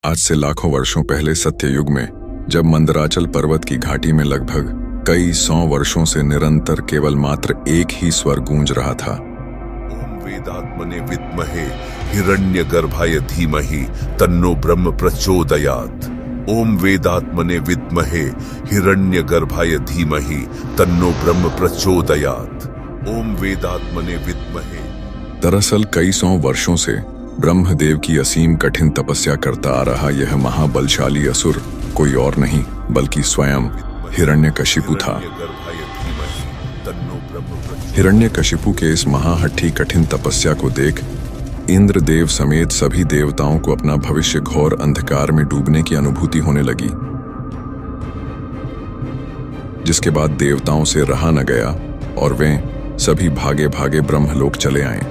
आज से लाखों वर्षों पहले सत्ययुग में, जब मंदराचल पर्वत की घाटी में लगभग कई 100 वर्षों से निरंतर केवल मात्र एक ही स्वर गूंज रहा था। ओम वेदात्मने विद्महे हिरण्यगर्भाय धीमहि तन्नो ब्रह्म प्रचोदयात्। ओम वेदात्मने विद्महे हिरण्यगर्भाय धीमहि तन्नो ब्रह्म प्रचोदयात्। ओम वेदात्मने विद्महे। दरअसल कई 100 वर्षों से ब्रह्मदेव की असीम कठिन तपस्या करता आ रहा यह महाबलशाली असुर कोई और नहीं बल्कि स्वयं हिरण्यकशिपु था। हिरण्यकशिपु के इस महाहट्ठी कठिन तपस्या को देख इंद्रदेव समेत सभी देवताओं को अपना भविष्य घोर अंधकार में डूबने की अनुभूति होने लगी, जिसके बाद देवताओं से रहा न गया और वे सभी भागे भागे ब्रह्मलोक चले आए।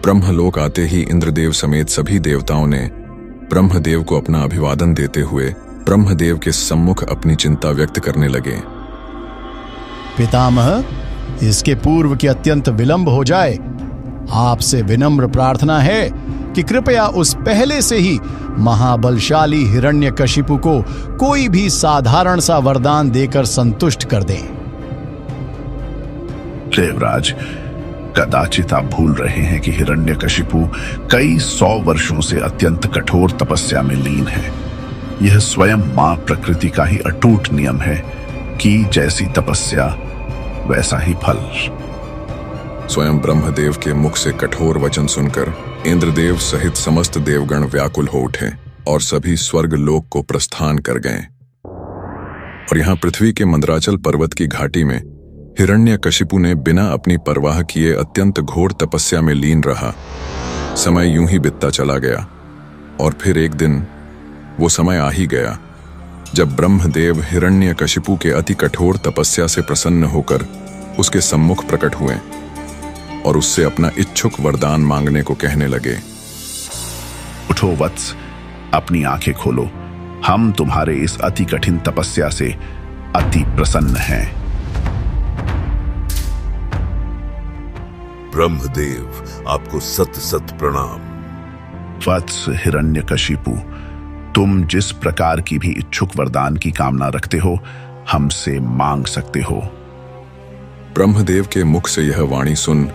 ब्रह्मलोक आते ही इंद्रदेव समेत सभी देवताओं ने ब्रह्मदेव को अपना अभिवादन देते हुए ब्रह्मदेव के सम्मुख अपनी चिंता व्यक्त करने लगे। पितामह, इसके पूर्व कि अत्यंत विलंब हो जाए, आपसे विनम्र प्रार्थना है कि कृपया उस पहले से ही महाबलशाली हिरण्यकशिपु को कोई भी साधारण सा वरदान देकर संतुष्ट कर दें। देवराज, कदाचित आप भूल रहे हैं कि हिरण्यकशिपु कई 100 वर्षों से अत्यंत कठोर तपस्या में लीन है। यह स्वयं मां प्रकृति का ही अटूट नियम है कि जैसी तपस्या वैसा ही फल। स्वयं ब्रह्मदेव के मुख से कठोर वचन सुनकर इंद्रदेव सहित समस्त देवगण व्याकुल हो उठे और सभी स्वर्ग लोक को प्रस्थान कर गए। और यहाँ पृथ्वी के मंदराचल पर्वत की घाटी में हिरण्यकशिपु ने बिना अपनी परवाह किए अत्यंत घोर तपस्या में लीन रहा। समय यूं ही बीतता चला गया और फिर एक दिन वो समय आ ही गया जब ब्रह्मदेव हिरण्यकशिपु के अति कठोर तपस्या से प्रसन्न होकर उसके सम्मुख प्रकट हुए और उससे अपना इच्छुक वरदान मांगने को कहने लगे। उठो वत्स, अपनी आंखें खोलो। हम तुम्हारे इस अति कठिन तपस्या से अति प्रसन्न हैं। ब्रह्मदेव, आपको सत सत प्रणाम। वत्स हिरण्यकशिपु, तुम जिस प्रकार की भी इच्छुक वरदान की कामना रखते हो, हमसे मांग सकते हो। ब्रह्मदेव के मुख से यह वाणी सुन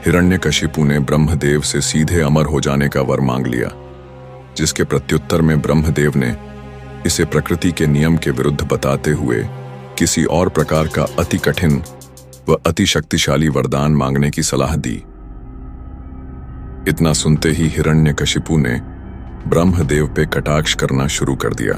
हिरण्यकशिपु ने ब्रह्मदेव से सीधे अमर हो जाने का वर मांग लिया, जिसके प्रत्युत्तर में ब्रह्मदेव ने इसे प्रकृति के नियम के विरुद्ध बताते हुए किसी और प्रकार का अति कठिन व अति शक्तिशाली वरदान मांगने की सलाह दी। इतना सुनते ही हिरण्यकशिपु ने ब्रह्मदेव पे कटाक्ष करना शुरू कर दिया।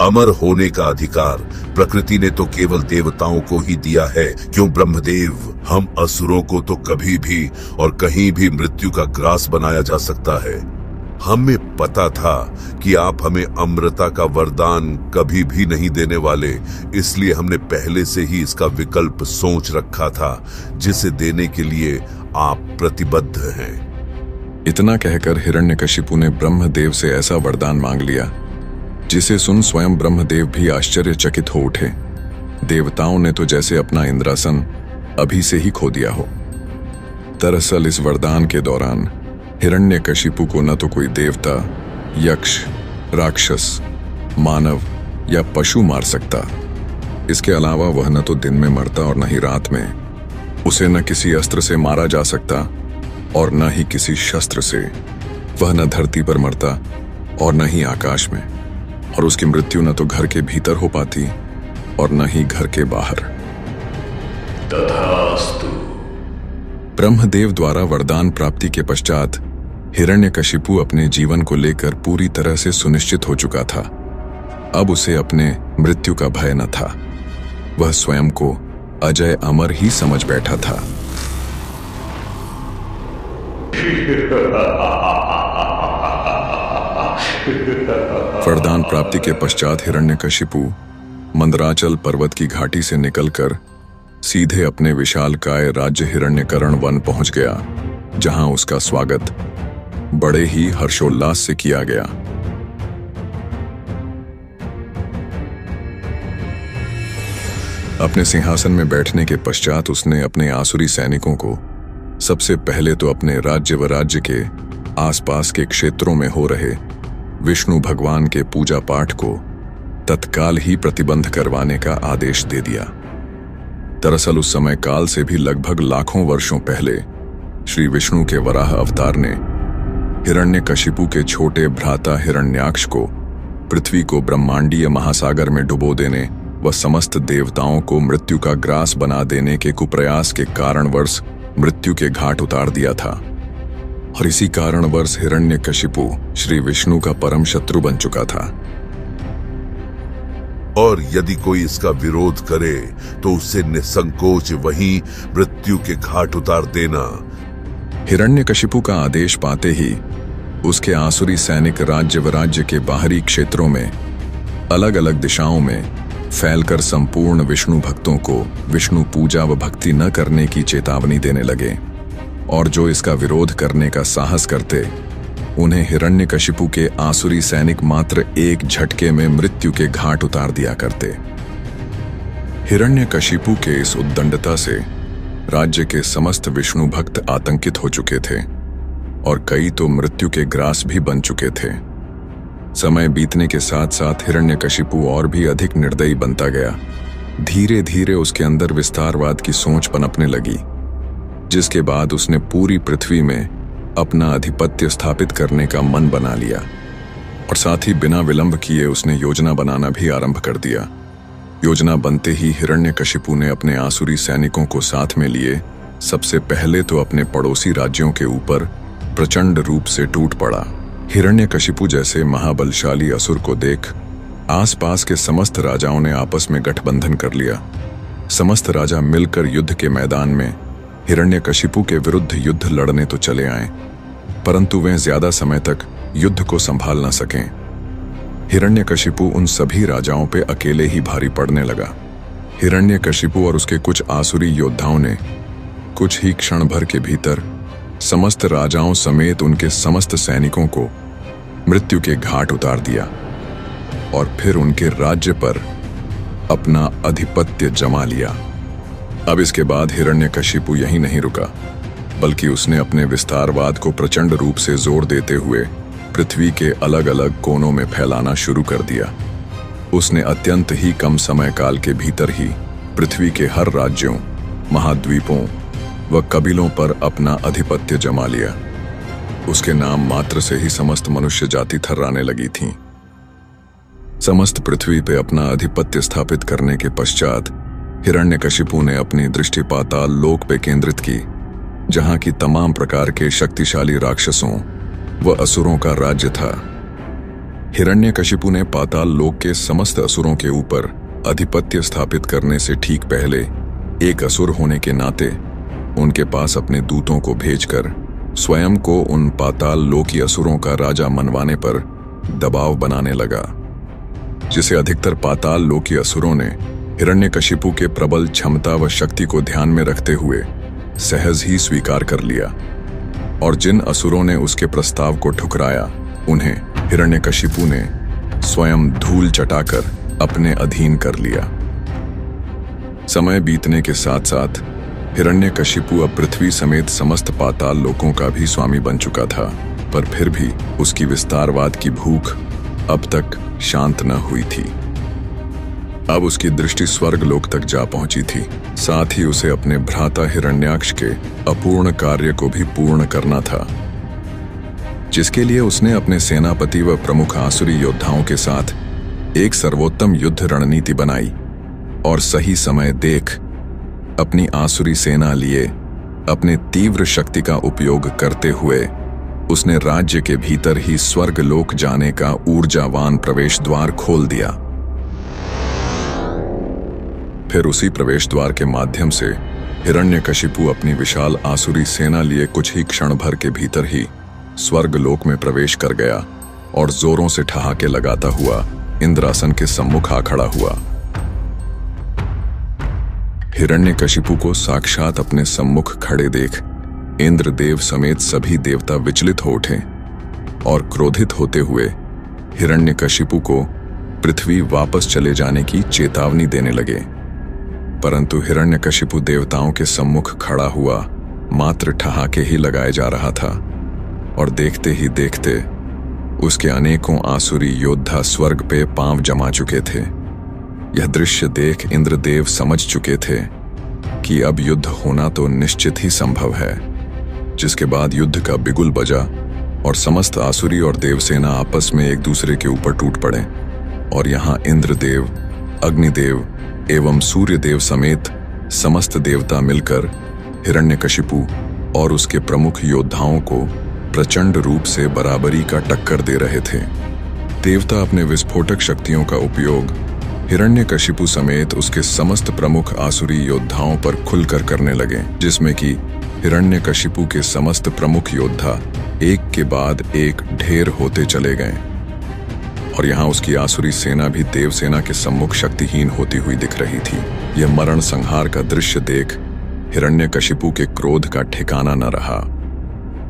अमर होने का अधिकार प्रकृति ने तो केवल देवताओं को ही दिया है, क्यों ब्रह्मदेव? हम असुरों को तो कभी भी और कहीं भी मृत्यु का ग्रास बनाया जा सकता है। हमें पता था कि आप हमें अमरता का वरदान कभी भी नहीं देने वाले, इसलिए हमने पहले से ही इसका विकल्प सोच रखा था, जिसे देने के लिए आप प्रतिबद्ध हैं। इतना कहकर हिरण्यकशिपु ने ब्रह्मदेव से ऐसा वरदान मांग लिया जिसे सुन स्वयं ब्रह्मदेव भी आश्चर्यचकित हो उठे। देवताओं ने तो जैसे अपना इंद्रासन अभी से ही खो दिया हो। दरअसल इस वरदान के दौरान हिरण्यकशिपु को न तो कोई देवता, यक्ष, राक्षस, मानव या पशु मार सकता। इसके अलावा वह न तो दिन में मरता और न ही रात में। उसे न किसी अस्त्र से मारा जा सकता और न ही किसी शस्त्र से। वह न धरती पर मरता और न ही आकाश में, और उसकी मृत्यु न तो घर के भीतर हो पाती और न ही घर के बाहर। तथास्तु। ब्रह्मदेव द्वारा वरदान प्राप्ति के पश्चात हिरण्यकशिपु अपने जीवन को लेकर पूरी तरह से सुनिश्चित हो चुका था। अब उसे अपने मृत्यु का भय न था। वह स्वयं को अजय अमर ही समझ बैठा था। वरदान प्राप्ति के पश्चात हिरण्यकशिपु मंदराचल पर्वत की घाटी से निकलकर सीधे अपने विशालकाय राज्य हिरण्यकर्ण वन पहुंच गया, जहां उसका स्वागत बड़े ही हर्षोल्लास से किया गया। अपने सिंहासन में बैठने के पश्चात उसने अपने आसुरी सैनिकों को सबसे पहले तो अपने राज्य व राज्य के आसपास के क्षेत्रों में हो रहे विष्णु भगवान के पूजा पाठ को तत्काल ही प्रतिबंध करवाने का आदेश दे दिया। दरअसल उस समय काल से भी लगभग लाखों वर्षों पहले श्री विष्णु के वराह अवतार ने हिरण्यकशिपु के छोटे भ्राता हिरण्याक्ष को पृथ्वी को ब्रह्मांडीय महासागर में डुबो देने व समस्त देवताओं को मृत्यु का ग्रास बना देने के कुप्रयास के कारणवश मृत्यु के घाट उतार दिया था। और इसी कारणवश हिरण्यकशिपु श्री विष्णु का परम शत्रु बन चुका था। और यदि कोई इसका विरोध करे तो उससे निसंकोच वहीं मृत्यु के घाट उतार देना। हिरण्यकशिपु का आदेश पाते ही उसके आसुरी सैनिक राज्य व राज्य के बाहरी क्षेत्रों में अलग अलग दिशाओं में फैलकर संपूर्ण विष्णु भक्तों को विष्णु पूजा व भक्ति न करने की चेतावनी देने लगे, और जो इसका विरोध करने का साहस करते उन्हें हिरण्यकशिपु के आसुरी सैनिक मात्र एक झटके में मृत्यु के घाट उतार दिया करते। हिरण्यकशिपु के इस उद्दंडता से राज्य के समस्त विष्णु भक्त आतंकित हो चुके थे और कई तो मृत्यु के ग्रास भी बन चुके थे। समय बीतने के साथ साथ हिरण्यकशिपु और भी अधिक निर्दयी बनता गया। धीरे धीरे उसके अंदर विस्तारवाद की सोच पनपने लगी, जिसके बाद उसने पूरी पृथ्वी में अपना आधिपत्य स्थापित करने का मन बना लिया और साथ ही बिना विलंब किए उसने योजना बनाना भी आरंभ कर दिया। योजना बनते ही हिरण्यकशिपु ने अपने आसुरी सैनिकों को साथ में लिए सबसे पहले तो अपने पड़ोसी राज्यों के ऊपर प्रचंड रूप से टूट पड़ा। हिरण्यकशिपु जैसे महाबलशाली असुर को देख आसपास के समस्त राजाओं ने आपस में गठबंधन कर लिया। समस्त राजा मिलकर युद्ध के मैदान में हिरण्यकशिपु के विरुद्ध युद्ध लड़ने तो चले आए, परंतु वे ज्यादा समय तक युद्ध को संभाल न सकें। हिरण्यकशिपु उन सभी राजाओं पे अकेले ही भारी पड़ने लगा। हिरण्यकशिपु और उसके कुछ आसुरी योद्धाओं ने कुछ ही क्षण भर के भीतर समस्त राजाओं समेत उनके समस्त सैनिकों को मृत्यु के घाट उतार दिया और फिर उनके राज्य पर अपना आधिपत्य जमा लिया। अब इसके बाद हिरण्यकशिपु यहीं नहीं रुका, बल्कि उसने अपने विस्तारवाद को प्रचंड रूप से जोर देते हुए पृथ्वी के अलग अलग कोनों में फैलाना शुरू कर दिया। उसने अत्यंत ही कम समय काल के भीतर ही पृथ्वी के हर राज्यों, महाद्वीपों व कबीलों पर अपना आधिपत्य जमा लिया। उसके नाम मात्र से ही समस्त मनुष्य जाति थर्राने लगी थी। समस्त पृथ्वी पे अपना आधिपत्य स्थापित करने के पश्चात हिरण्यकशिपु ने अपनी दृष्टि पाताल लोक पे केंद्रित की, जहां की तमाम प्रकार के शक्तिशाली राक्षसों व असुरों का राज्य था। हिरण्यकशिपु ने पाताल लोक के समस्त असुरों के ऊपर आधिपत्य स्थापित करने से ठीक पहले एक असुर होने के नाते उनके पास अपने दूतों को भेजकर स्वयं को उन पाताल लोकी असुरों का राजा मनवाने पर दबाव बनाने लगा, जिसे अधिकतर पाताल लोकी असुरों ने हिरण्यकशिपु के प्रबल क्षमता व शक्ति को ध्यान में रखते हुए सहज ही स्वीकार कर लिया। और जिन असुरों ने उसके प्रस्ताव को ठुकराया, उन्हें हिरण्यकशिपु ने स्वयं धूल चटाकर अपने अधीन कर लिया। समय बीतने के साथ साथ हिरण्यकशिपु अब पृथ्वी समेत समस्त पाताल लोकों का भी स्वामी बन चुका था, पर फिर भी उसकी विस्तारवाद की भूख अब तक शांत न हुई थी। अब उसकी दृष्टि स्वर्ग लोक तक जा पहुंची थी। साथ ही उसे अपने भ्राता हिरण्याक्ष के अपूर्ण कार्य को भी पूर्ण करना था, जिसके लिए उसने अपने सेनापति व प्रमुख आसुरी योद्धाओं के साथ एक सर्वोत्तम युद्ध रणनीति बनाई और सही समय देख अपनी आसुरी सेना लिए अपने तीव्र शक्ति का उपयोग करते हुए उसने राज्य के भीतर ही स्वर्ग लोक जाने का ऊर्जावान प्रवेश द्वार खोल दिया। फिर उसी प्रवेश द्वार के माध्यम से हिरण्यकशिपु अपनी विशाल आसुरी सेना लिए कुछ ही क्षण भर के भीतर ही स्वर्ग लोक में प्रवेश कर गया और जोरों से ठहाके लगाता हुआ इंद्रासन के सम्मुख आ खड़ा हुआ। हिरण्यकशिपु को साक्षात अपने सम्मुख खड़े देख इंद्रदेव समेत सभी देवता विचलित हो उठे और क्रोधित होते हुए हिरण्यकशिपु को पृथ्वी वापस चले जाने की चेतावनी देने लगे। परंतु हिरण्यकशिपु देवताओं के सम्मुख खड़ा हुआ मात्र ठहाके ही लगाए जा रहा था और देखते ही देखते उसके अनेकों आसुरी योद्धा स्वर्ग पे पांव जमा चुके थे। यह दृश्य देख इंद्रदेव समझ चुके थे कि अब युद्ध होना तो निश्चित ही संभव है, जिसके बाद युद्ध का बिगुल बजा और समस्त आसुरी और देवसेना आपस में एक दूसरे के ऊपर टूट पड़े और यहाँ इंद्रदेव, अग्निदेव एवं सूर्यदेव समेत समस्त देवता मिलकर हिरण्यकशिपु और उसके प्रमुख योद्धाओं को प्रचंड रूप से बराबरी का टक्कर दे रहे थे। देवता अपने विस्फोटक शक्तियों का उपयोग हिरण्यकशिपु समेत उसके समस्त प्रमुख आसुरी योद्धाओं पर खुलकर करने लगे, जिसमें कि हिरण्यकशिपु के समस्त प्रमुख योद्धा एक के बाद एक ढेर होते चले गए और यहाँ उसकी आसुरी सेना भी देवसेना के सम्मुख शक्तिहीन होती हुई दिख रही थी। यह मरण संहार का दृश्य देख हिरण्यकशिपु के क्रोध का ठिकाना न रहा,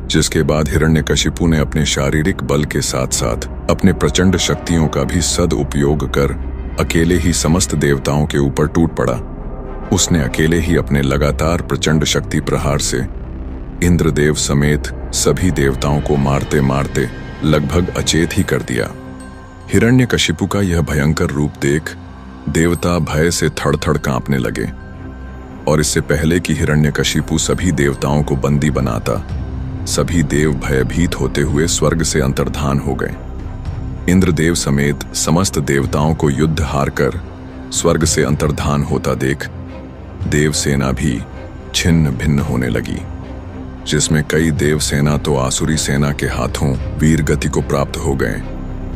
जिसके बाद हिरण्यकशिपु ने अपने शारीरिक बल के साथ साथ अपने प्रचंड शक्तियों का भी सदुपयोग कर अकेले ही समस्त देवताओं के ऊपर टूट पड़ा। उसने अकेले ही अपने लगातार प्रचंड शक्ति प्रहार से इंद्रदेव समेत सभी देवताओं को मारते मारते लगभग अचेत ही कर दिया। हिरण्यकशिपु का यह भयंकर रूप देख देवता भय से थड़-थड़ कांपने लगे और इससे पहले कि हिरण्यकशिपु सभी देवताओं को बंदी बनाता, सभी देव भयभीत होते हुए स्वर्ग से अंतर्धान हो गए। इंद्रदेव समेत समस्त देवताओं को युद्ध हारकर स्वर्ग से अंतर्धान होता देख देवसेना भी छिन्न भिन्न होने लगी, जिसमें कई देवसेना तो आसुरी सेना के हाथों वीर गति को प्राप्त हो गए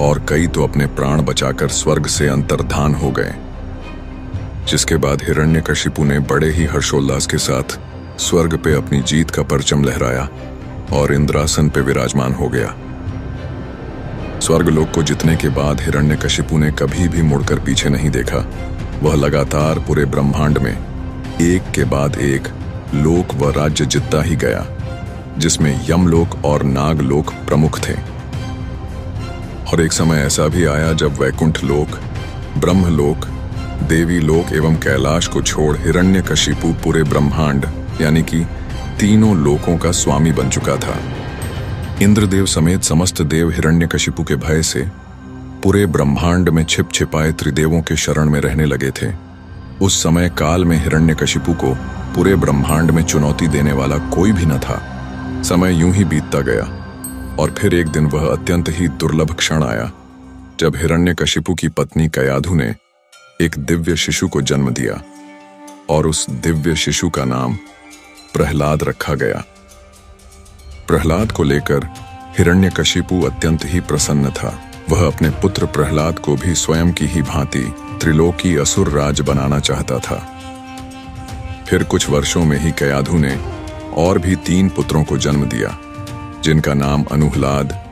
और कई तो अपने प्राण बचाकर स्वर्ग से अंतर्धान हो गए। जिसके बाद हिरण्यकशिपु ने बड़े ही हर्षोल्लास के साथ स्वर्ग पे अपनी जीत का परचम लहराया और इंद्रासन पे विराजमान हो गया। स्वर्गलोक को जीतने के बाद हिरण्यकशिपु ने कभी भी मुड़कर पीछे नहीं देखा। वह लगातार पूरे ब्रह्मांड में एक के बाद एक लोक व राज्य जीतता ही गया, जिसमें यमलोक और नागलोक प्रमुख थे। और एक समय ऐसा भी आया जब वैकुंठ लोक, ब्रह्मलोक, देवी लोक एवं कैलाश को छोड़ हिरण्यकशिपु पूरे ब्रह्मांड यानी कि तीनों लोकों का स्वामी बन चुका था। इंद्रदेव समेत समस्त देव हिरण्यकशिपु के भय से पूरे ब्रह्मांड में छिप छिपाए त्रिदेवों के शरण में रहने लगे थे। उस समय काल में हिरण्यकशिपु को पूरे ब्रह्मांड में चुनौती देने वाला कोई भी न था। समय यूं ही बीतता गया और फिर एक दिन वह अत्यंत ही दुर्लभ क्षण आया जब हिरण्यकशिपु की पत्नी कयाधु ने एक दिव्य शिशु को जन्म दिया और उस दिव्य शिशु का नाम प्रहलाद रखा गया। प्रहलाद को लेकर हिरण्यकशिपु अत्यंत ही प्रसन्न था। वह अपने पुत्र प्रहलाद को भी स्वयं की ही भांति त्रिलोकी असुर राज बनाना चाहता था। फिर कुछ वर्षों में ही कयाधु ने और भी 3 पुत्रों को जन्म दिया, जिनका नाम अनुहलाद,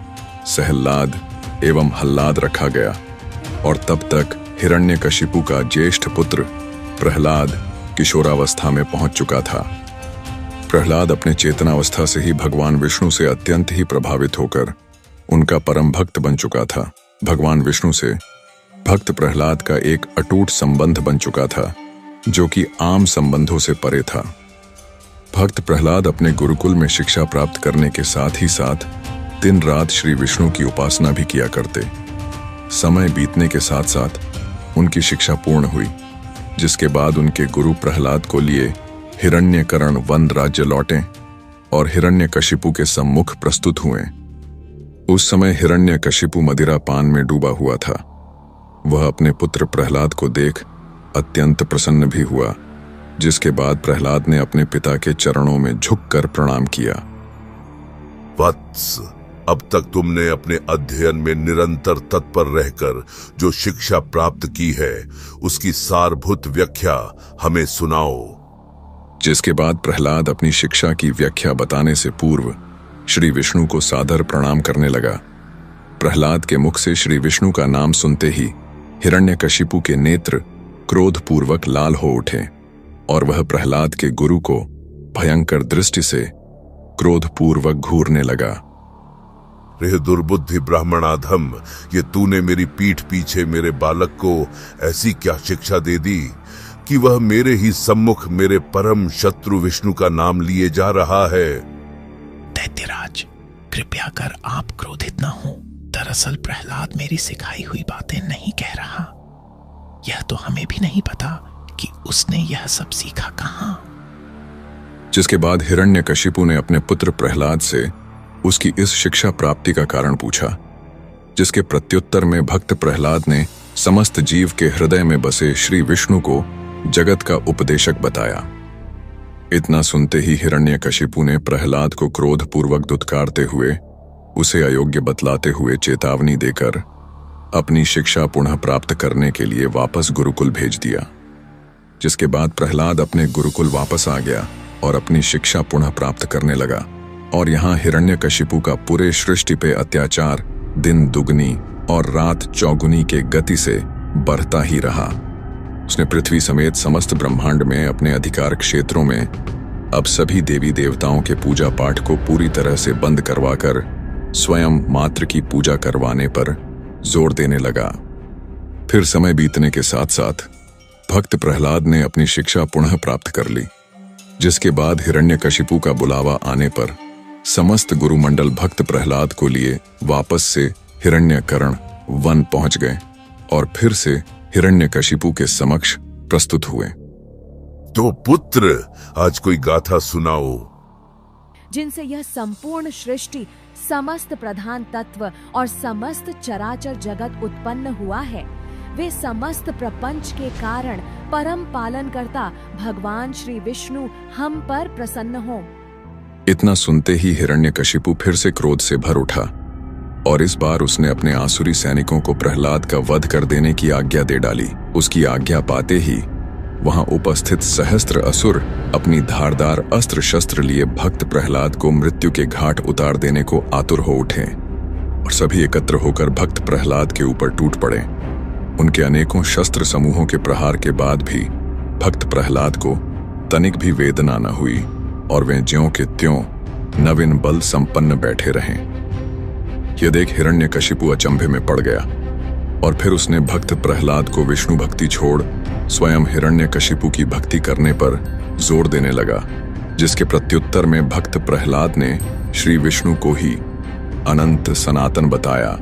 सहल्लाद एवं हल्लाद रखा गया और तब तक हिरण्यकशिपु का ज्येष्ठ पुत्र प्रहलाद किशोरावस्था में पहुंच चुका था। प्रहलाद अपने चेतनावस्था से ही भगवान विष्णु से अत्यंत ही प्रभावित होकर उनका परम भक्त बन चुका था। भगवान विष्णु से भक्त प्रहलाद का एक अटूट संबंध बन चुका था, जो कि आम संबंधों से परे था। भक्त प्रहलाद अपने गुरुकुल में शिक्षा प्राप्त करने के साथ ही साथ दिन रात श्री विष्णु की उपासना भी किया करते। समय बीतने के साथ साथ उनकी शिक्षा पूर्ण हुई, जिसके बाद उनके गुरु प्रहलाद को लिए हिरण्यकरण वन राज्य लौटे और हिरण्यकशिपु के सम्मुख प्रस्तुत हुए। उस समय हिरण्यकशिपु मदिरा पान में डूबा हुआ था। वह अपने पुत्र प्रहलाद को देख अत्यंत प्रसन्न भी हुआ, जिसके बाद प्रहलाद ने अपने पिता के चरणों में झुककर प्रणाम किया। वत्स, अब तक तुमने अपने अध्ययन में निरंतर तत्पर रहकर जो शिक्षा प्राप्त की है, उसकी सारभूत व्याख्या हमें सुनाओ। जिसके बाद प्रहलाद अपनी शिक्षा की व्याख्या बताने से पूर्व श्री विष्णु को सादर प्रणाम करने लगा। प्रहलाद के मुख से श्री विष्णु का नाम सुनते ही हिरण्यकशिपु के नेत्र क्रोधपूर्वक लाल हो उठे और वह प्रहलाद के गुरु को भयंकर दृष्टि से क्रोधपूर्वक घूरने लगा। रे दुर्बुद्धि ब्राह्मणाधम, ये तूने मेरी पीठ पीछे मेरे बालक को ऐसी क्या शिक्षा दे दी कि वह मेरे ही सम्मुख मेरे परम शत्रु विष्णु का नाम लिए जा रहा है। दैत्यराज, कृपया कर आप क्रोधित न हो। दरअसल प्रहलाद मेरी सिखाई हुई बातें नहीं कह रहा। यह तो हमें भी नहीं पता कि उसने यह सब सीखा कहां। जिसके बाद हिरण्यकशिपु ने अपने पुत्र प्रहलाद से उसकी इस शिक्षा प्राप्ति का कारण पूछा, जिसके प्रत्युत्तर में भक्त प्रहलाद ने समस्त जीव के हृदय में बसे श्री विष्णु को जगत का उपदेशक बताया। इतना सुनते ही हिरण्यकशिपु ने प्रहलाद को क्रोधपूर्वक दुत्कारते हुए, उसे अयोग्य बतलाते हुए चेतावनी देकर अपनी शिक्षा पुनः प्राप्त करने के लिए वापस गुरुकुल भेज दिया। जिसके बाद प्रहलाद अपने गुरुकुल वापस आ गया और अपनी शिक्षा पुनः प्राप्त करने लगा। और यहाँ हिरण्यकशिपु का पूरे सृष्टि पे अत्याचार दिन दुगनी और रात चौगुनी के गति से बढ़ता ही रहा। उसने पृथ्वी समेत समस्त ब्रह्मांड में अपने अधिकार क्षेत्रों में अब सभी देवी देवताओं के पूजा पाठ को पूरी तरह से बंद करवाकर स्वयं मात्र की पूजा करवाने पर जोर देने लगा। फिर समय बीतने के साथ साथ भक्त प्रहलाद ने अपनी शिक्षा पुनः प्राप्त कर ली। जिसके बाद हिरण्यकशिपु का बुलावा आने पर समस्त गुरुमंडल भक्त प्रहलाद को लिए वापस से हिरण्यकर्ण वन पहुंच गए और फिर से हिरण्यकशिपु के समक्ष प्रस्तुत हुए। तो पुत्र, आज कोई गाथा सुनाओ जिनसे यह संपूर्ण सृष्टि, समस्त प्रधान तत्व और समस्त चराचर जगत उत्पन्न हुआ है। वे समस्त प्रपंच के कारण परम पालनकर्ता भगवान श्री विष्णु हम पर प्रसन्न हो। इतना सुनते ही हिरण्यकशिपु फिर से क्रोध से भर उठा और इस बार उसने अपने आसुरी सैनिकों को प्रहलाद का वध कर देने की आज्ञा दे डाली। उसकी आज्ञा पाते ही वहां उपस्थित सहस्त्र असुर अपनी धारदार अस्त्र शस्त्र लिए भक्त प्रहलाद को मृत्यु के घाट उतार देने को आतुर हो उठे और सभी एकत्र होकर भक्त प्रहलाद के ऊपर टूट पड़े। उनके अनेकों शस्त्र समूहों के प्रहार के बाद भी भक्त प्रहलाद को तनिक भी वेदना न हुई और वे ज्यों के त्यों नवीन बल संपन्न बैठे रहे। यह देख हिरण्यकशिपु अचंभे में पड़ गया और फिर उसने भक्त प्रहलाद को विष्णु भक्ति छोड़ स्वयं हिरण्यकशिपु की भक्ति करने पर जोर देने लगा। जिसके प्रत्युत्तर में भक्त प्रहलाद ने श्री विष्णु को ही अनंत सनातन बताया।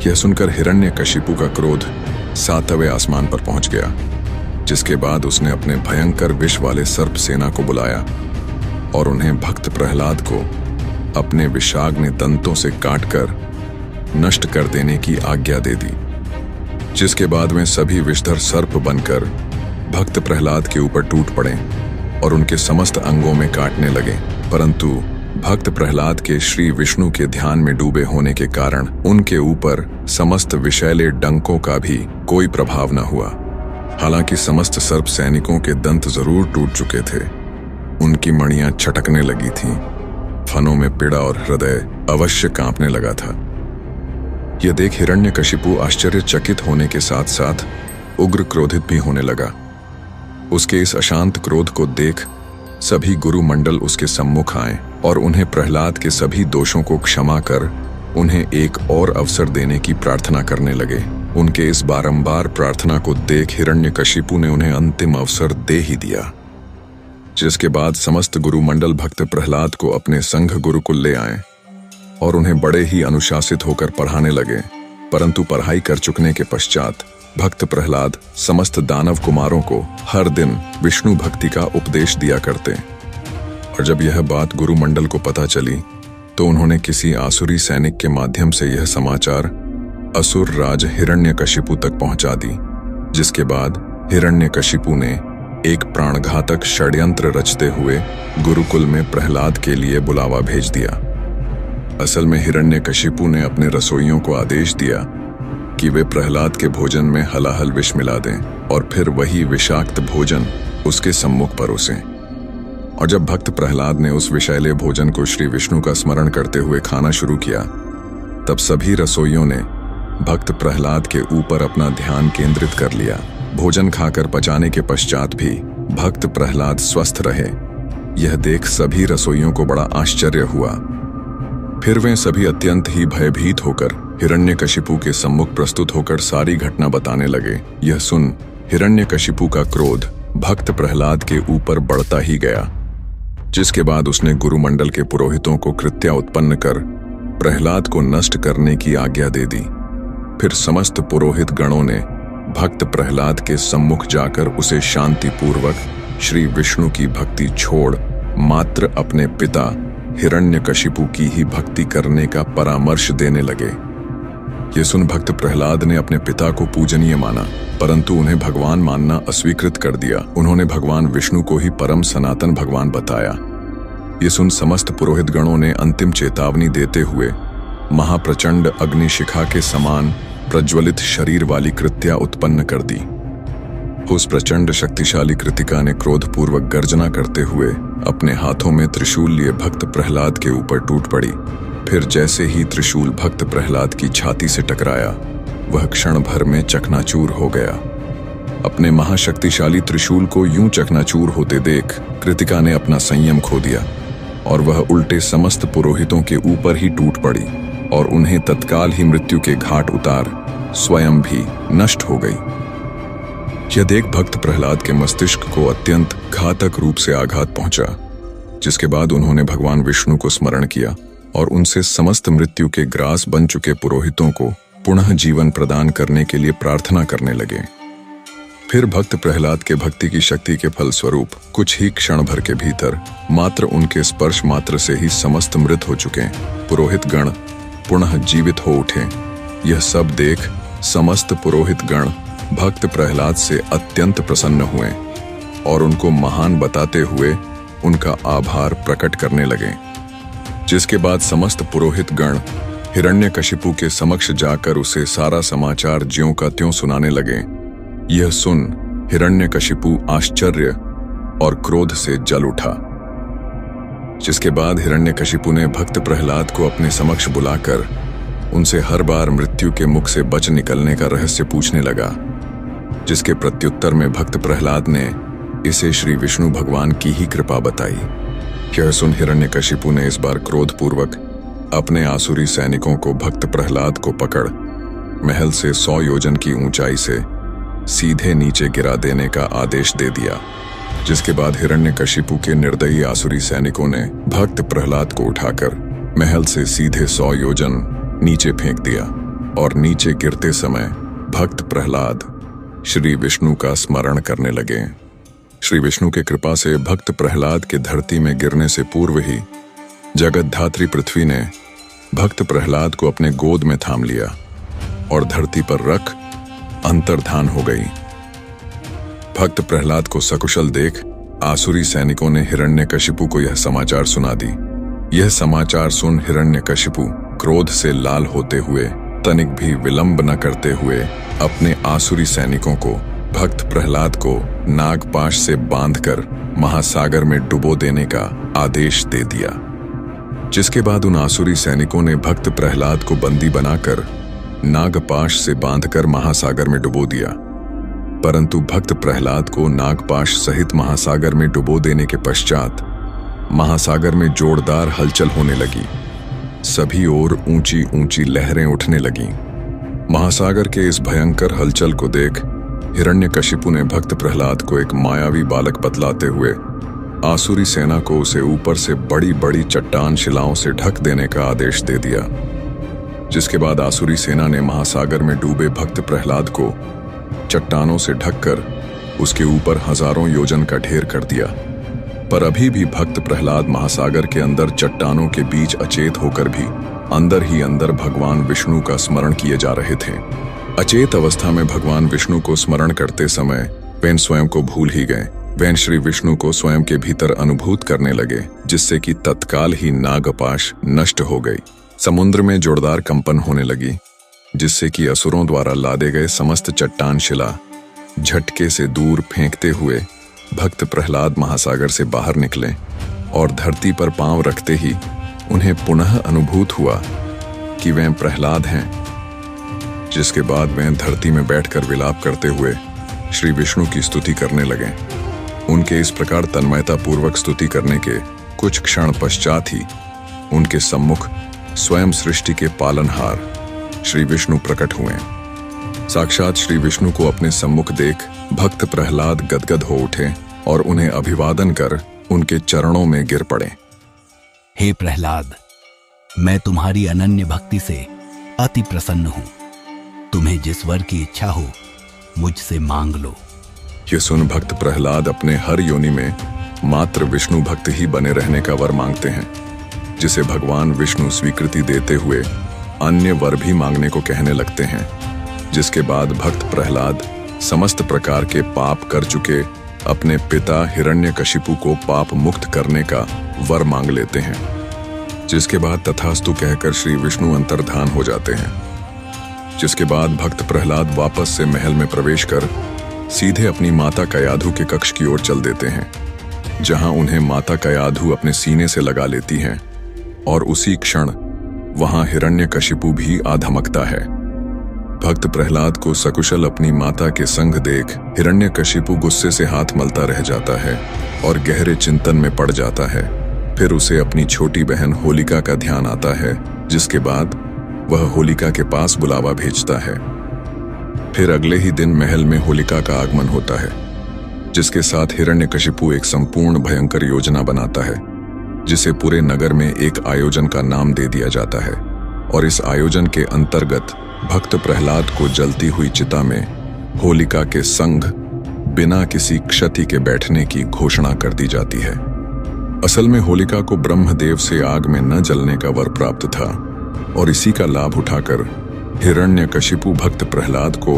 यह सुनकर हिरण्यकशिपु का क्रोध सातवें आसमान पर पहुंच गया। जिसके बाद उसने अपने भयंकर विष वाले सर्प सेना को बुलाया और उन्हें भक्त प्रहलाद को अपने विषाग्नि दंतों से काटकर नष्ट कर देने की आज्ञा दे दी। जिसके बाद वे सभी विषधर सर्प बनकर भक्त प्रहलाद के ऊपर टूट पड़े और उनके समस्त अंगों में काटने लगे। परंतु भक्त प्रहलाद के श्री विष्णु के ध्यान में डूबे होने के कारण उनके ऊपर समस्त विषैले डंकों का भी कोई प्रभाव न हुआ। हालांकि समस्त सर्प सैनिकों के दंत जरूर टूट चुके थे, उनकी मणियां छटकने लगी थीं, फनों में पीड़ा और हृदय अवश्य कांपने लगा था। यह देख हिरण्यकशिपु आश्चर्यचकित होने के साथ साथ उग्र क्रोधित भी होने लगा। उसके इस अशांत क्रोध को देख सभी गुरुमंडल उसके सम्मुख आए और उन्हें प्रहलाद के सभी दोषों को क्षमा कर उन्हें एक और अवसर देने की प्रार्थना करने लगे। उनके इस बारंबार प्रार्थना को देख हिरण्यकशिपु ने उन्हें अंतिम अवसर दे ही दिया। जिसके बाद समस्त गुरुमंडल भक्त प्रहलाद को अपने संघ गुरुकुल ले आए और उन्हें बड़े ही अनुशासित होकर पढ़ाने लगे। परंतु पढ़ाई कर चुकने के पश्चात भक्त प्रहलाद समस्त दानव कुमारों को हर दिन विष्णु भक्ति का उपदेश दिया करते। और जब यह बात गुरुमंडल को पता चली तो उन्होंने किसी आसुरी सैनिक के माध्यम से यह समाचार असुर राज हिरण्यकशिपु तक पहुंचा दी। जिसके बाद हिरण्यकशिपु ने एक प्राणघातक षड्यंत्र रचते हुए गुरुकुल में प्रहलाद के लिए बुलावा भेज दिया। असल में हिरण्यकशिपु ने अपने रसोइयों को आदेश दिया कि वे प्रहलाद के भोजन में हलाहल विष मिला दें और फिर वही विषाक्त भोजन उसके सम्मुख परोसें। और जब भक्त प्रहलाद ने उस विषैले भोजन को श्री विष्णु का स्मरण करते हुए खाना शुरू किया, तब सभी रसोइयों ने भक्त प्रहलाद के ऊपर अपना ध्यान केंद्रित कर लिया। भोजन खाकर पचाने के पश्चात भी भक्त प्रहलाद स्वस्थ रहे। यह देख सभी रसोइयों को बड़ा आश्चर्य हुआ। फिर वे सभी अत्यंत ही भयभीत होकर हिरण्यकशिपु के सम्मुख प्रस्तुत होकर सारी घटना बताने लगे। यह सुन हिरण्यकशिपु का क्रोध भक्त प्रहलाद के ऊपर बढ़ता ही गया, जिसके बाद उसने गुरुमंडल के पुरोहितों को कृत्या उत्पन्न कर प्रहलाद को नष्ट करने की आज्ञा दे दी। फिर समस्त पुरोहित गणों ने भक्त प्रहलाद के सम्मुख जाकर उसे शांतिपूर्वक श्री विष्णु की भक्ति छोड़ मात्र अपने पिता हिरण्यकशिपु की ही भक्ति करने का परामर्श देने लगे। ये सुन भक्त प्रहलाद ने अपने पिता को पूजनीय माना, परंतु उन्हें भगवान मानना अस्वीकृत कर दिया। उन्होंने भगवान विष्णु को ही परम सनातन भगवान बताया। ये सुन समस्त पुरोहित गणों ने अंतिम चेतावनी देते हुए महाप्रचंड अग्निशिखा के समान प्रज्वलित शरीर वाली कृत्या उत्पन्न कर दी। उस प्रचंड शक्तिशाली कृतिका ने क्रोधपूर्वक गर्जना करते हुए अपने हाथों में त्रिशूल लिए भक्त प्रहलाद के ऊपर टूट पड़ी। फिर जैसे ही त्रिशूल भक्त प्रहलाद की छाती से टकराया, वह क्षण भर में चकनाचूर हो गया। अपने महाशक्तिशाली त्रिशूल को यूं चकनाचूर होते देख कृतिका ने अपना संयम खो दिया और वह उल्टे समस्त पुरोहितों के ऊपर ही टूट पड़ी और उन्हें तत्काल ही मृत्यु के घाट उतार स्वयं भी नष्ट हो गई। यह देख भक्त प्रहलाद के मस्तिष्क को अत्यंत घातक रूप से आघात पहुंचा, जिसके बाद उन्होंने भगवान विष्णु को स्मरण किया और उनसे समस्त मृत्यु के ग्रास बन चुके पुरोहितों को पुनः जीवन प्रदान करने के लिए प्रार्थना करने लगे। फिर भक्त प्रहलाद के भक्ति की शक्ति के फलस्वरूप कुछ ही क्षण भर के भीतर मात्र उनके स्पर्श मात्र से ही समस्त मृत हो चुके पुरोहित गण पुनः जीवित हो उठे। यह सब देख समस्त पुरोहित गण भक्त प्रहलाद से अत्यंत प्रसन्न हुए और उनको महान बताते हुए उनका आभार प्रकट करने लगे। जिसके बाद समस्त पुरोहित गण हिरण्यकशिपु के समक्ष जाकर उसे सारा समाचार ज्यों का त्यों सुनाने लगे। यह सुन हिरण्यकशिपु आश्चर्य और क्रोध से जल उठा। जिसके बाद हिरण्यकशिपु ने भक्त प्रहलाद को अपने समक्ष बुलाकर उनसे हर बार मृत्यु के मुख से बच निकलने का रहस्य पूछने लगा, जिसके प्रत्युत्तर में भक्त प्रहलाद ने इसे श्री विष्णु भगवान की ही कृपा बताई। यह सुन हिरण्यकशिपु ने इस बार क्रोधपूर्वक अपने आसुरी सैनिकों को भक्त प्रहलाद को पकड़ महल से 100 योजन की ऊंचाई से सीधे नीचे गिरा देने का आदेश दे दिया। जिसके बाद हिरण्यकशिपु के निर्दयी आसुरी सैनिकों ने भक्त प्रहलाद को उठाकर महल से सीधे 100 योजन नीचे फेंक दिया और नीचे गिरते समय भक्त प्रहलाद श्री विष्णु का स्मरण करने लगे। श्री विष्णु के कृपा से भक्त प्रहलाद के धरती में गिरने से पूर्व ही जगतधात्री पृथ्वी ने भक्त प्रहलाद को अपने गोद में थाम लिया और धरती पर रख अंतर्धान हो गई। भक्त प्रहलाद को सकुशल देख आसुरी सैनिकों ने हिरण्यकशिपु को यह समाचार सुना दी। यह समाचार सुन हिरण्यकशिपु क्रोध से लाल होते हुए तनिक भी विलंब न करते हुए अपने आसुरी सैनिकों को भक्त प्रहलाद को नागपाश से बांधकर महासागर में डुबो देने का आदेश दे दिया। जिसके बाद उन आसुरी सैनिकों ने भक्त प्रहलाद को बंदी बनाकर नागपाश से बांधकर महासागर में डुबो दिया। परंतु भक्त प्रहलाद को नागपाश सहित महासागर में डुबो देने के पश्चात महासागर में जोरदार हलचल होने लगी। सभी ओर ऊंची ऊंची लहरें उठने लगीं। महासागर के इस भयंकर हलचल को देख हिरण्यकशिपु ने भक्त प्रहलाद को एक मायावी बालक बतलाते हुए आसुरी सेना को उसे ऊपर से बड़ी बड़ी चट्टान शिलाओं से ढक देने का आदेश दे दिया। जिसके बाद आसुरी सेना ने महासागर में डूबे भक्त प्रहलाद को चट्टानों से ढककर उसके ऊपर हजारों योजन का ढेर कर दिया। पर अभी भी भक्त प्रहलाद महासागर के अंदर चट्टानों के बीच अचेत होकर भी अंदर ही अंदर भगवान विष्णु का स्मरण किए जा रहे थे। अचेत अवस्था में भगवान विष्णु को स्मरण करते समय वे स्वयं को भूल ही गए। वे श्री विष्णु को स्वयं के भीतर अनुभूत करने लगे, जिससे कि तत्काल ही नागपाश नष्ट हो गई। समुद्र में जोरदार कंपन होने लगी, जिससे कि असुरों द्वारा लादे गए समस्त चट्टान शिला झटके से दूर फेंकते हुए भक्त प्रहलाद महासागर से बाहर निकले और धरती पर पांव रखते ही उन्हें पुनः अनुभूत हुआ कि वे प्रहलाद हैं। जिसके बाद वे धरती में बैठकर विलाप करते हुए श्री विष्णु की स्तुति करने लगे। उनके इस प्रकार तन्मयता पूर्वक स्तुति करने के कुछ क्षण पश्चात ही उनके सम्मुख स्वयं सृष्टि के पालनहार श्री विष्णु प्रकट हुए। साक्षात श्री विष्णु को अपने सम्मुख देख भक्त प्रहलाद गदगद हो उठे और उन्हें अभिवादन कर उनके चरणों में गिर पड़े। हे प्रहलाद, मैं तुम्हारी अनन्य भक्ति से अति प्रसन्न हूं। तुम्हें जिस वर की इच्छा हो मुझसे मांग लो। ये सुन भक्त प्रहलाद अपने हर योनि में मात्र विष्णु भक्त ही बने रहने का वर मांगते हैं, जिसे भगवान विष्णु स्वीकृति देते हुए अन्य वर भी मांगने को कहने लगते हैं। जिसके बाद भक्त प्रहलाद समस्त प्रकार के पाप कर चुके अपने पिता हिरण्यकशिपु को पाप मुक्त करने का वर मांग लेते हैं। जिसके बाद तथास्तु कहकर श्री विष्णु अंतर्धान हो जाते हैं। जिसके बाद भक्त प्रहलाद वापस से महल में प्रवेश कर सीधे अपनी माता कयाधु के कक्ष की ओर चल देते हैं, जहां उन्हें माता कयाधु अपने सीने से लगा लेती हैं और उसी क्षण वहां हिरण्यकशिपु भी आ धमकता है। भक्त प्रहलाद को सकुशल अपनी माता के संग देख हिरण्यकशिपु गुस्से से हाथ मलता रह जाता है और गहरे चिंतन में पड़ जाता है। फिर उसे अपनी छोटी बहन होलिका का ध्यान आता है, जिसके बाद वह होलिका के पास बुलावा भेजता है। फिर अगले ही दिन महल में होलिका का आगमन होता है, जिसके साथ हिरण्यकशिपु एक संपूर्ण भयंकर योजना बनाता है, जिसे पूरे नगर में एक आयोजन का नाम दे दिया जाता है। और इस आयोजन के अंतर्गत भक्त प्रहलाद को जलती हुई चिता में होलिका के संग बिना किसी क्षति के बैठने की घोषणा कर दी जाती है। असल में होलिका को ब्रह्मदेव से आग में न जलने का वर प्राप्त था और इसी का लाभ उठाकर हिरण्यकशिपु भक्त प्रहलाद को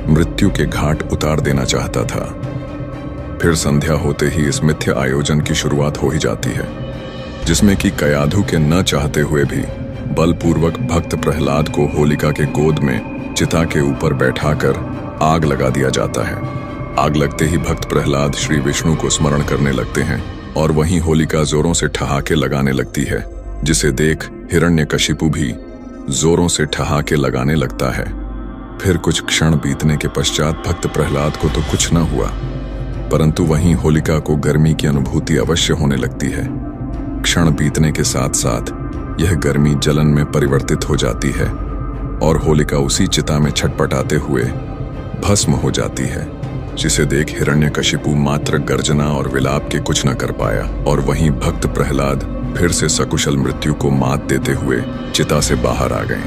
मृत्यु के घाट उतार देना चाहता था। फिर संध्या होते ही इस मिथ्या आयोजन की शुरुआत हो ही जाती है, जिसमें कि कयाधु के न चाहते हुए भी बलपूर्वक भक्त प्रहलाद को होलिका के गोद में चिता के ऊपर बैठाकर आग लगा दिया जाता है। आग लगते ही भक्त प्रहलाद श्री विष्णु को स्मरण करने लगते हैं और वहीं होलिका जोरों से ठहाके लगाने लगती है, जिसे देख हिरण्यकशिपु भी जोरों से ठहाके लगाने लगता है। फिर कुछ क्षण बीतने के पश्चात भक्त प्रहलाद को तो कुछ न हुआ, परंतु वहीं होलिका को गर्मी की अनुभूति अवश्य होने लगती है। क्षण बीतने के साथ साथ यह गर्मी जलन में परिवर्तित हो जाती है और होलिका उसी चिता में छटपटाते हुए भस्म हो जाती है, जिसे देख हिरण्यकशिपु मात्र गर्जना और विलाप के कुछ न कर पाया। और वहीं भक्त प्रहलाद फिर से सकुशल मृत्यु को मात देते हुए चिता से बाहर आ गए,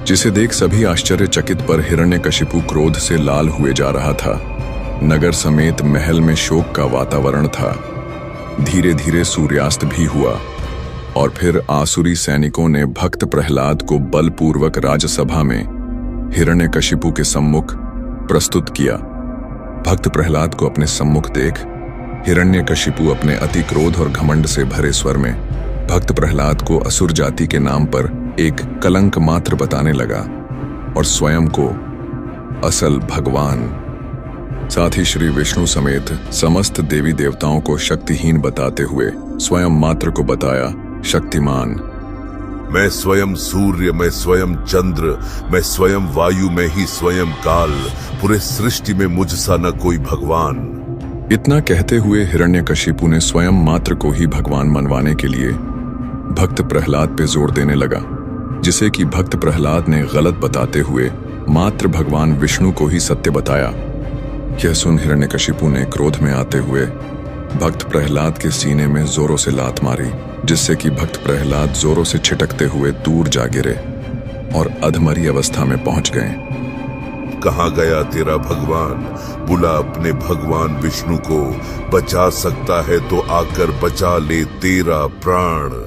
जिसे देख सभी आश्चर्यचकित पर हिरण्यकशिपु क्रोध से लाल हुए जा रहा था। नगर समेत महल में शोक का वातावरण था। धीरे धीरे सूर्यास्त भी हुआ और फिर आसुरी सैनिकों ने भक्त प्रहलाद को बलपूर्वक राजसभा में हिरण्यकशिपु के सम्मुख प्रस्तुत किया। भक्त प्रहलाद को अपने सम्मुख देख हिरण्यकशिपु अपने अति क्रोध और घमंड से भरे स्वर में भक्त प्रहलाद को असुर जाति के नाम पर एक कलंक मात्र बताने लगा और स्वयं को असल भगवान, साथ ही श्री विष्णु समेत समस्त देवी देवताओं को शक्तिहीन बताते हुए स्वयं मात्र को बताया शक्तिमान। मैं स्वयं सूर्य, मैं स्वयं चंद्र, मैं स्वयं वायु, मैं ही स्वयं काल, पूरे सृष्टि में मुझसा न कोई भगवान। इतना कहते हुए हिरण्यकशिपु ने स्वयं मात्र को ही भगवान मनवाने के लिए भक्त प्रहलाद पे जोर देने लगा, जिसे कि भक्त प्रहलाद ने गलत बताते हुए मात्र भगवान विष्णु को ही सत्य बताया। यह सुन हिरण्यकशिपु ने क्रोध में आते हुए भक्त प्रहलाद के सीने में जोरों से लात मारी, जिससे कि भक्त प्रहलाद जोरों से छिटकते हुए दूर जा गिरे और अधमरी अवस्था में पहुंच गए। कहाँ गया तेरा भगवान? बुला अपने भगवान विष्णु को, बचा सकता है तो आकर बचा ले तेरा प्राण।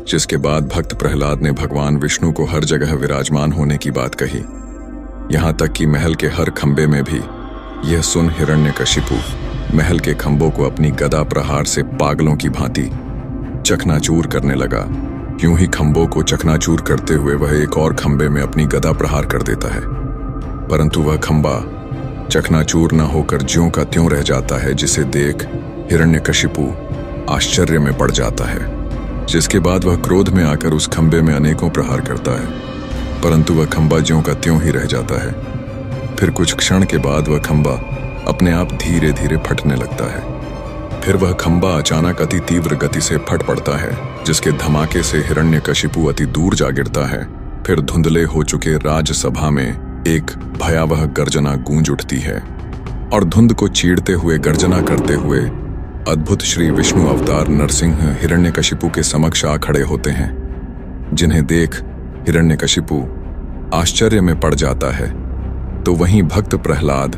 जिसके बाद भक्त प्रहलाद ने भगवान विष्णु को हर जगह विराजमान होने की बात कही, यहाँ तक कि महल के हर खंबे में भी। यह सुन हिरण्यकशिपु महल के खंभों को अपनी गदा प्रहार से पागलों की भांति चकनाचूर करने लगा। यूं ही खंभों को चकनाचूर करते हुए वह एक और खंबे में अपनी गदा प्रहार कर देता है, परंतु वह खंबा चकनाचूर न होकर ज्यों का त्यों रह जाता है, जिसे देख हिरण्यकशिपु आश्चर्य में पड़ जाता है। जिसके बाद वह क्रोध में आकर उस खंबे में अनेकों प्रहार करता है, परंतु वह खंबा ज्यों का त्यों ही रह जाता है। फिर कुछ क्षण के बाद वह खंबा अपने आप धीरे धीरे फटने लगता है। फिर वह खंबा अचानक अति तीव्र गति से फट पड़ता है, जिसके धमाके से हिरण्यकशिपु अति दूर जा गिरता है। फिर धुंधले हो चुके राजसभा में एक भयावह गर्जना गूंज उठती है और धुंध को चीरते हुए गर्जना करते हुए अद्भुत श्री विष्णु अवतार नरसिंह हिरण्यकशिपु के समक्ष आ खड़े होते हैं, जिन्हें देख हिरण्यकशिपु आश्चर्य में पड़ जाता है। तो वहीं भक्त प्रहलाद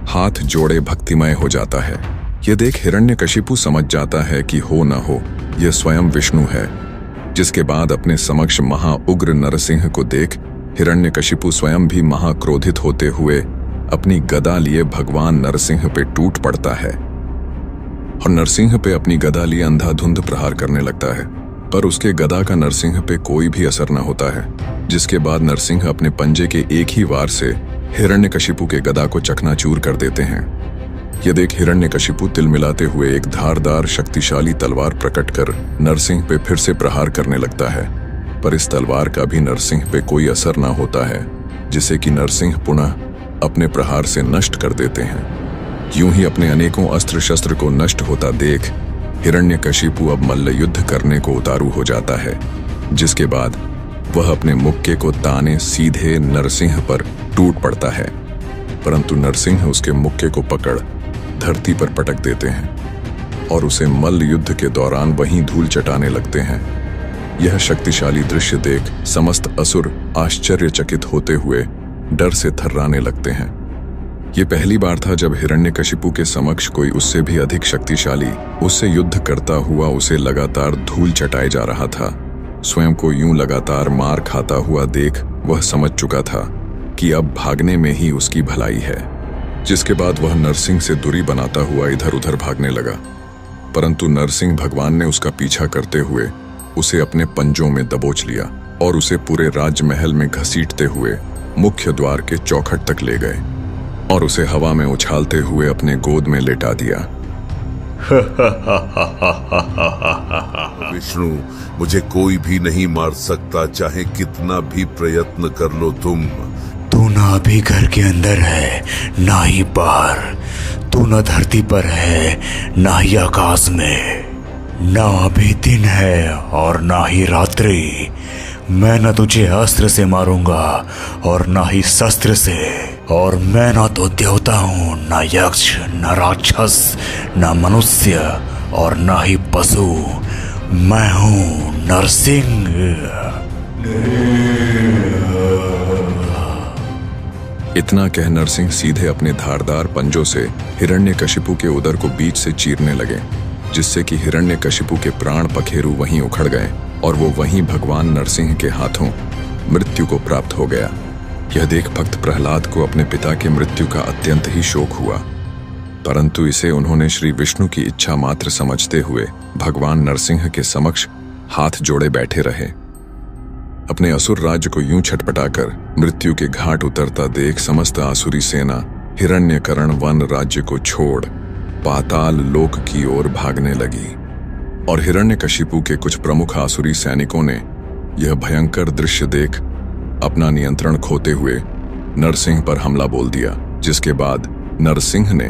हाथ जोड़े भक्तिमय हो जाता है। यह देख हिरण्यकशिपु समझ जाता है कि हो न हो यह स्वयं विष्णु है। जिसके बाद अपने समक्ष महाउग्र नरसिंह को देख हिरण्यकशिपु स्वयं भी महाक्रोधित होते हुए अपनी गदा लिए भगवान नरसिंह पे टूट पड़ता है और नरसिंह पे अपनी गदा लिए अंधाधुंध प्रहार करने लगता है। पर उसके गदा का नरसिंह पे कोई भी असर न होता है, जिसके बाद नरसिंह अपने पंजे के एक ही वार से हिरण्यकशिपु के गदा को चकनाचूर कर देते हैं। यह देख हिरण्यकशिपु तिलमिलाते हुए एक धारदार शक्तिशाली तलवार प्रकट कर नरसिंह पे फिर से प्रहार करने लगता है। पर इस तलवार का भी नरसिंह पे कोई असर ना होता है, जिसे कि नरसिंह पुनः अपने प्रहार से नष्ट कर देते हैं। यूं ही अपने अनेकों अस्त्र शस्त्र को नष्ट होता देख हिरण्यकशिपु अब मल्ल युद्ध करने को उतारू हो जाता है, जिसके बाद वह अपने मुक्के को ताने सीधे नरसिंह पर टूट पड़ता है। परंतु नरसिंह उसके मुक्के को पकड़ धरती पर पटक देते हैं और उसे मल्ल युद्ध के दौरान वहीं धूल चटाने लगते हैं। यह शक्तिशाली दृश्य देख समस्त असुर आश्चर्यचकित होते हुए डर से थर्राने लगते हैं। ये पहली बार था जब हिरण्यकशिपु के समक्ष कोई उससे भी अधिक शक्तिशाली उससे युद्ध करता हुआ उसे लगातार धूल चटाए जा रहा था। स्वयं को यूं लगातार मार खाता हुआ देख वह समझ चुका था कि अब भागने में ही उसकी भलाई है, जिसके बाद वह नरसिंह से दूरी बनाता हुआ इधर उधर भागने लगा। परंतु नरसिंह भगवान ने उसका पीछा करते हुए उसे अपने पंजों में दबोच लिया और उसे पूरे राजमहल में घसीटते हुए मुख्य द्वार के चौखट तक ले गए और उसे हवा में उछालते हुए अपने गोद में लेटा दिया। विष्णु, मुझे कोई भी नहीं मार सकता, चाहे कितना भी प्रयत्न कर लो तुम। तू ना अभी घर के अंदर है ना ही बाहर, तू ना धरती पर है ना ही आकाश में, ना अभी दिन है और ना ही रात्रि। मैं न तुझे अस्त्र से मारूंगा और ना ही शस्त्र से, और मैं ना तो देवता हूँ, ना यक्ष, ना राक्षस, ना मनुष्य और ना ही पशु। मैं हूँ नरसिंह। इतना कह नरसिंह सीधे अपने धारदार पंजों से हिरण्यकशिपु के उदर को बीच से चीरने लगे, जिससे कि हिरण्यकशिपु के प्राण पखेरु वहीं उखड़ गए और वो वहीं भगवान नरसिंह के हाथों मृत्यु को प्राप्त हो गया। यह देख भक्त प्रहलाद को अपने पिता की मृत्यु का अत्यंत ही शोक हुआ, परंतु इसे उन्होंने श्री विष्णु की इच्छा मात्र समझते हुए भगवान नरसिंह के समक्ष हाथ जोड़े बैठे रहे। अपने असुर राज्य को यूं छटपटाकर मृत्यु के घाट उतरता देख समस्त आसुरी सेना हिरण्यकरण वन राज्य को छोड़ पाताल लोक की ओर भागने लगी और हिरण्यकशिपु के कुछ प्रमुख आसुरी सैनिकों ने यह भयंकर दृश्य देख अपना नियंत्रण खोते हुए नरसिंह पर हमला बोल दिया, जिसके बाद नरसिंह ने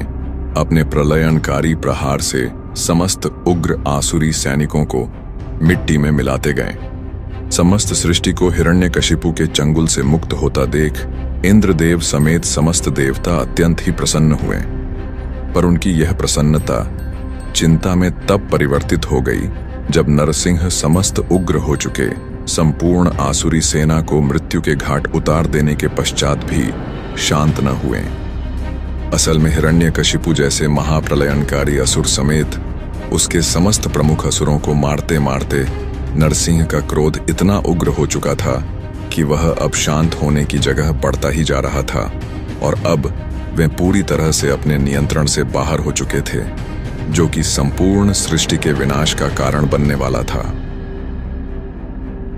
अपने प्रलयनकारी प्रहार से समस्त उग्र आसुरी सैनिकों को मिट्टी में मिलाते गए। समस्त सृष्टि को हिरण्यकशिपु के चंगुल से मुक्त होता देख इंद्रदेव समेत समस्त देवता अत्यंत ही प्रसन्न हुए, पर उनकी यह प्रसन्नता चिंता में तब परिवर्तित हो गई जब नरसिंह समस्त उग्र हो चुके संपूर्ण आसुरी सेना को मृत्यु के घाट उतार देने के पश्चात भी शांत न हुए। असल में हिरण्यकशिपु जैसे महाप्रलयनकारी असुर समेत उसके समस्त प्रमुख असुरों को मारते मारते नरसिंह का क्रोध इतना उग्र हो चुका था कि वह अब शांत होने की जगह बढ़ता ही जा रहा था और अब वे पूरी तरह से अपने नियंत्रण से बाहर हो चुके थे, जो कि संपूर्ण सृष्टि के विनाश का कारण बनने वाला था।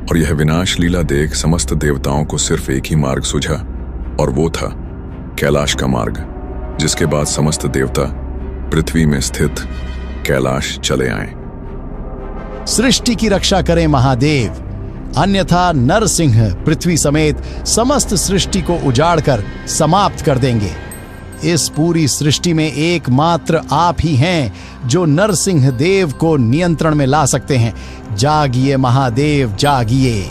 और यह विनाश लीला देख समस्त देवताओं को सिर्फ एक ही मार्ग सूझा और वो था कैलाश का मार्ग, जिसके बाद समस्त देवता पृथ्वी में स्थित कैलाश चले आए। सृष्टि की रक्षा करें महादेव, अन्यथा नरसिंह पृथ्वी समेत समस्त सृष्टि को उजाड़कर समाप्त कर देंगे। इस पूरी सृष्टि में एकमात्र आप ही हैं जो नरसिंह देव को नियंत्रण में ला सकते हैं। जागिए महादेव, जागिए।